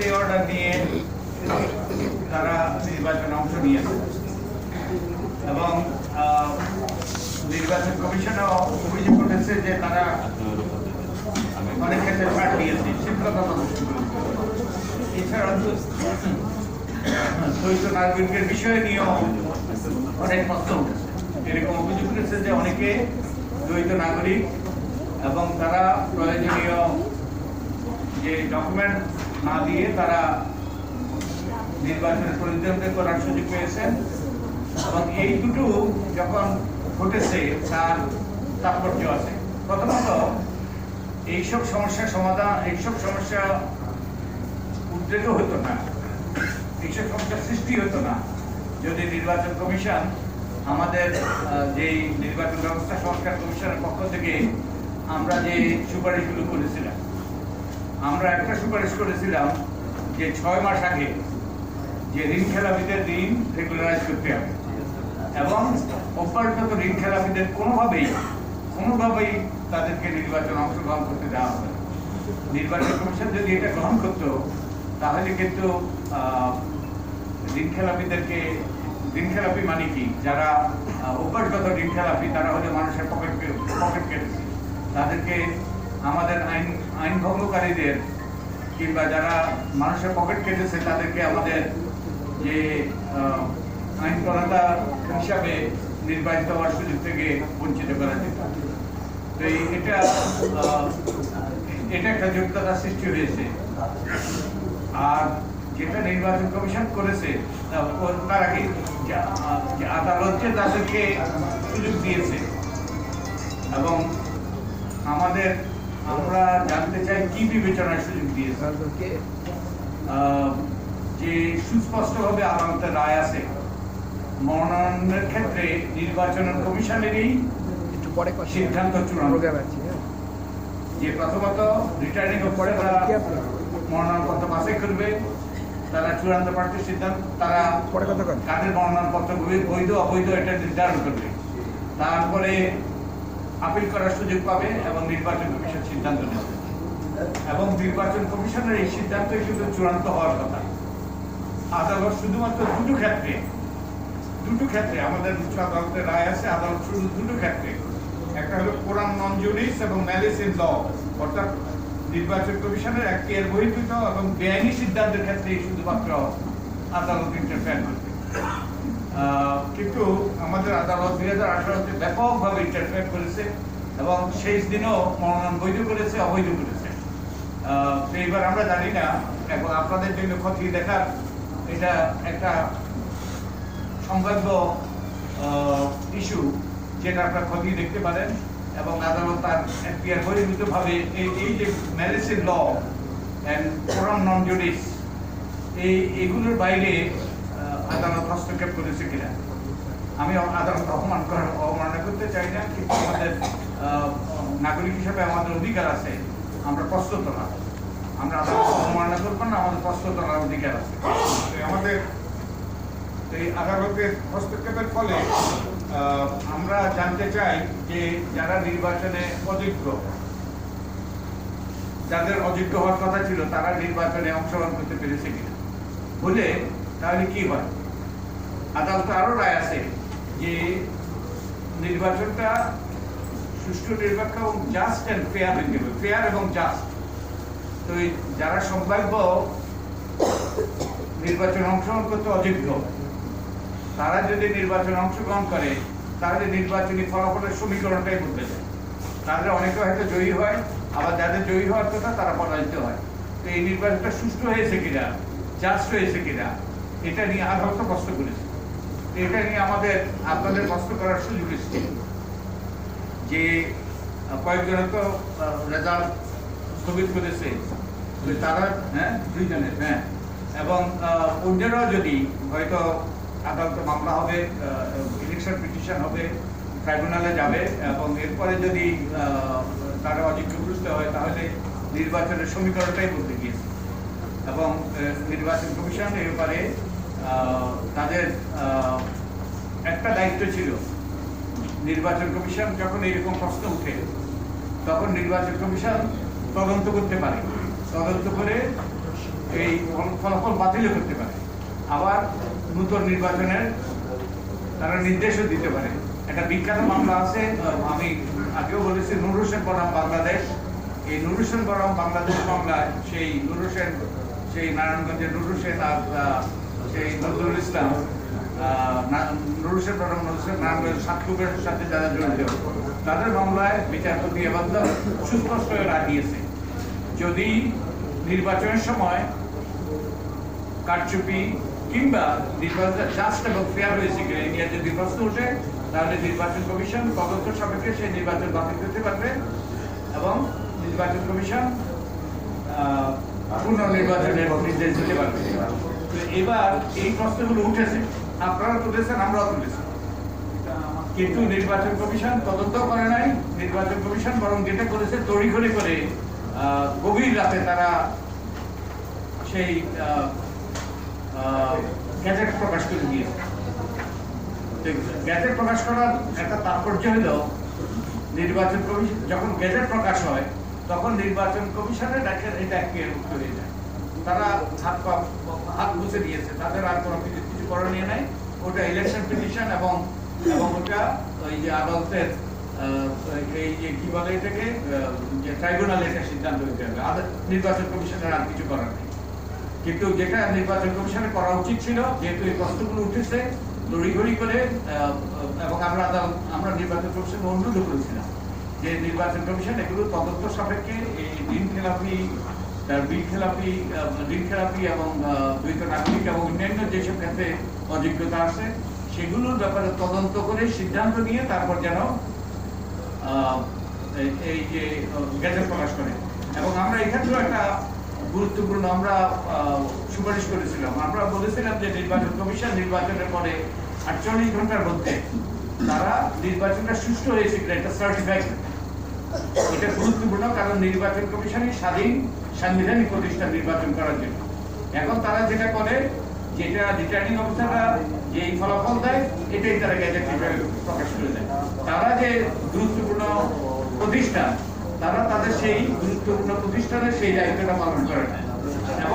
Stay order নিয়ে তারা নির্বাচনে অংশ নিয়েছে এবং নির্বাচন কমিশনও অভিযোগ করেছে যে তারা অনেক ক্ষেত্রে ছাড় দিয়েছে শিক্ষকতা এছাড়া দ্বৈত নাগরিকের বিষয় নিয়েও অনেক প্রশ্ন উঠেছে। এরকম অভিযোগ করেছে যে অনেকে দ্বৈত নাগরিক এবং তারা প্রয়োজনীয় যে ডকুমেন্ট না দিয়ে তারা নির্বাচনের প্রতিদ্বন্দ্বিতা করার সুযোগ পেয়েছেন এবং এই দুটো যখন ঘটেছে তার তাৎপর্য আছে। প্রথমত এইসব সমস্যার সমাধান, এইসব সমস্যা উদ্রেক হতো না, এইসব সমস্যার সৃষ্টি হতো না যদি নির্বাচন কমিশন আমাদের যে নির্বাচন ব্যবস্থা সংস্কার কমিশনের পক্ষ থেকে আমরা যে সুপারিশগুলো করেছিলাম, আমরা একটা সুপারিশ করেছিলাম যে 6 মাস আগে যে ঋণ খেলাপিদের ঋণ রেগুলারাইজ করতে হবে এবং অব্যাহত ঋণ খেলাপিদের কোনোভাবেই তাদেরকে নির্বাচন অংশগ্রহণ করতে দেওয়া হবে। নির্বাচন কমিশন যদি এটা গ্রহণ করতো তাহলে কিন্তু ঋণ খেলাপি মানে কি, যারা অভ্যাসগত ঋণ খেলাপি তারা হলে মানুষের পকেট কেটেছে, তাদেরকে আমাদের আইন ভঙ্গকারীদের কিংবা যারা মানুষের পকেট কেটেছে তাদেরকে আমাদের যে আইন প্রণেতা হিসাবে নির্বাচিত হওয়ার সুযোগ থেকে বঞ্চিত করা যেত। তো এটা একটা যোগ্যতা সৃষ্টি হয়েছে। আর যেটা নির্বাচন কমিশন করেছে তার আগে যে আদালত যে তাদেরকে সুযোগ দিয়েছে এবং আমরা জানতে চাই কি বিবেচনার সুযোগ দিয়েছে, যে সুস্পষ্টভাবে আদালতের রায় আছে মনোনয়নের ক্ষেত্রে নির্বাচন কমিশনেরই সিদ্ধান্ত চূড়ান্ত, যে প্রথমত রিটার্নিং অফিসাররা মনোনয়নপত্র বাছাই করবে, তারা চূড়ান্ত প্রার্থীর সিদ্ধান্ত, তারা কাদের মনোনয়নপত্র বৈধ অবৈধ এটা নির্ধারণ করবে, তারপরে আপিল করার সুযোগ পাবে এবং নির্বাচন কমিশন সিদ্ধান্ত নেবে এবং নির্বাচন কমিশনের এই সিদ্ধান্তই কিন্তু চূড়ান্ত হওয়ার কথা। আদালত শুধুমাত্র দুটো ক্ষেত্রে আমাদের উচ্চ আদালতের রায় আছে, আদালত শুধু দুটো ক্ষেত্রে, একটা হলো কোরাম নন জুডিস এবং ম্যালিস ইন ল, অর্থাৎ নির্বাচন কমিশনের এখতিয়ার বহির্ভূত এবং বেআইনি সিদ্ধান্তের ক্ষেত্রে শুধুমাত্র আদালত ইন্টারফেয়ার করবে। কিন্তু আমাদের আদালত 2018-তে ব্যাপকভাবে ইন্টারফেয়ার করেছে এবং শেষ দিনও মনোনয়ন বৈধ করেছে, অবৈধ করেছে। তো এবার আমরা জানি না, এবং আপনাদের জন্য খতিয়ে দেখার এটা একটা সম্ভাব্য ইস্যু, যেটা আপনারা খতিয়ে দেখতে পারেন এবং আদালত তার এখতিয়ার বহির্ভূতভাবে এই যে malice in law and coram non judice এইগুলোর বাইরে আদালত হস্তক্ষেপ করেছে কিনা। আমি আদালত অবমাননা করতে চাই না, কিন্তু আমাদের নাগরিক হিসেবে আমাদের অধিকার আছে, আমরা প্রস্তুত না, আমরা আদালত অবমাননা করবো না, আমাদের প্রস্তুত করার অধিকার আছে। আমাদের এই আদালতের হস্তক্ষেপের ফলে আমরা জানতে চাই যে যারা নির্বাচনে অযোগ্য, যাদের অযোগ্য হওয়ার কথা ছিল তারা নির্বাচনে অংশগ্রহণ করতে পেরেছে কিনা, বলে তাহলে কি হয়। আদালতে আরো রায় আছে যে নির্বাচনটা সুষ্ঠু, নিরপেক্ষ এবং জাস্ট এন্ড ফেয়ার হইতে হবে, ফেয়ার এবং জাস্ট। তো যারা সম্ভাব্য নির্বাচনে অংশগ্রহণ করতে অযোগ্য, তারা যদি নির্বাচনে অংশগ্রহণ করে তাহলে নির্বাচনী ফলাফলের সমীকরণটাই বদলে যায়। তাদের অনেকে হয়তো জয়ী হয়, আবার যাদের জয়ী হওয়ার কথা তারা পরাজিত হয়। তো এই নির্বাচনটা সুষ্ঠু হয়েছে কিনা, জাস্ট হয়েছে কিনা, এটা নিয়ে আদালত প্রশ্ন করেছে। এটা নিয়ে আপনাদের প্রশ্ন করার সুযোগ এসেছে যে কয়েকজন তো রেজাল্ট স্থগিত করেছে, তারা 2 জনের, এবং অন্যরাও যদি হয়তো আদালতে মামলা হবে, ইলেকশন পিটিশন হবে, ট্রাইব্যুনালে যাবে এবং এরপরে যদি তারা অযোগ্য বুঝতে হয় তাহলে নির্বাচনের সমীকরণটাই বলতে গিয়েছে এবং নির্বাচন কমিশন এর ব্যাপারে তাদের একটা দায়িত্ব ছিল। নির্বাচন কমিশন যখন এরকম প্রশ্ন উঠে তখন নির্বাচন কমিশন তদন্ত করতে পারে, তদন্ত করে এই ফলাফল বাতিলও করতে পারে, আবার নতুন নির্বাচনের তারা নির্দেশও দিতে পারে। একটা বিখ্যাত মামলা আছে, আমি আগেও বলেছি, নূর হোসেন বনাম বাংলাদেশ। এই নূর হোসেন বনাম বাংলাদেশ মামলায় সেই নূর হোসেন, সেই নারায়ণগঞ্জের নূর হোসেন আর সেই নজরুল ইসলাম, নূর হোসেন বনাম নূর হোসেন নারায়ণগঞ্জের সাতকুপের সাথে যারা জড়িত, তাদের মামলায় বিচারপতি এবার সুস্পষ্ট রায় দিয়েছে, যদি নির্বাচনের সময় কারচুপি কিংবা নির্বাচন জাস্ট এবং ফেয়ার হয়েছে কিনা নিয়ে যদি প্রশ্ন ওঠে, তাহলে নির্বাচন কমিশন তদন্ত সাপেক্ষে সেই নির্বাচন বাতিল করতে পারবে এবং নির্বাচন কমিশন পুনর্নির্বাচনের নির্দেশ দিতে পারবে। তো এবার এই প্রশ্নগুলো উঠেছে, আপনারা তুলেছেন, আমরাও তুলেছি, কিন্তু নির্বাচন কমিশন তদন্ত করে নাই। নির্বাচন কমিশন বরং যেটা করেছে, তড়িঘড়ি করে গভীর রাতে তারা সেই গ্যাজেট প্রকাশ করে দিয়েছে। গ্যাজেট প্রকাশ করার একটা তাৎপর্য হলো, নির্বাচন কমিশন যখন গ্যাজেট প্রকাশ হয় তখন নির্বাচন কমিশনের এটা উত্তর হয়ে যায়, তারা হাত মুছে দিয়েছে, তাদের আর কোনো কিছু করণীয় নাই। ওটা ইলেকশন পিটিশন এবং ওটা ওই যে আদালতের এই যে কি বলে এটাকে, যে ট্রাইব্যুনাল এটা সিদ্ধান্ত নিতে হবে, নির্বাচন কমিশনের আর কিছু করার নেই। কিন্তু যেটা নির্বাচন কমিশনের করা উচিত ছিল, যেহেতু এই প্রশ্নগুলো উঠেছে তড়িঘড়ি করে, এবং আমরা নির্বাচন কমিশন অনুরোধ করেছিলাম যে নির্বাচন কমিশন এগুলো তদন্ত সাপেক্ষে এই ঋণ খেলাপি এবং দ্বৈত নাগরিক এবং অন্যান্য যেসব ক্ষেত্রে অযোগ্যতা আছে সেগুলোর ব্যাপারে তদন্ত করে সিদ্ধান্ত নিয়ে তারপর যেন এই যে গেজেট প্রকাশ করে। এবং আমরা এক্ষেত্রেও একটা গুরুত্বপূর্ণ আমরা সুপারিশ করেছিলাম, আমরা বলেছিলাম যে নির্বাচন কমিশন নির্বাচনের পরে 48 ঘন্টার মধ্যে তারা নির্বাচনটা সুষ্ঠু হয়েছে কিনা এটা সার্টিফাই। এটা গুরুত্বপূর্ণ, কারণ নির্বাচন কমিশনই স্বাধীন সাংবিধানিক প্রতিষ্ঠান নির্বাচন করার জন্য। এখন তারা যেটা করে, যেটা রিটার্নিং অফিসাররা যে ফলাফল দেয় এটাই তারা গ্যাজেট প্রকাশ করে দেয়। তারা যে গুরুত্বপূর্ণ প্রতিষ্ঠান, তারা তাদের সেই গুরুত্বপূর্ণ প্রতিষ্ঠানের সেই দায়িত্বটা পালন করে না।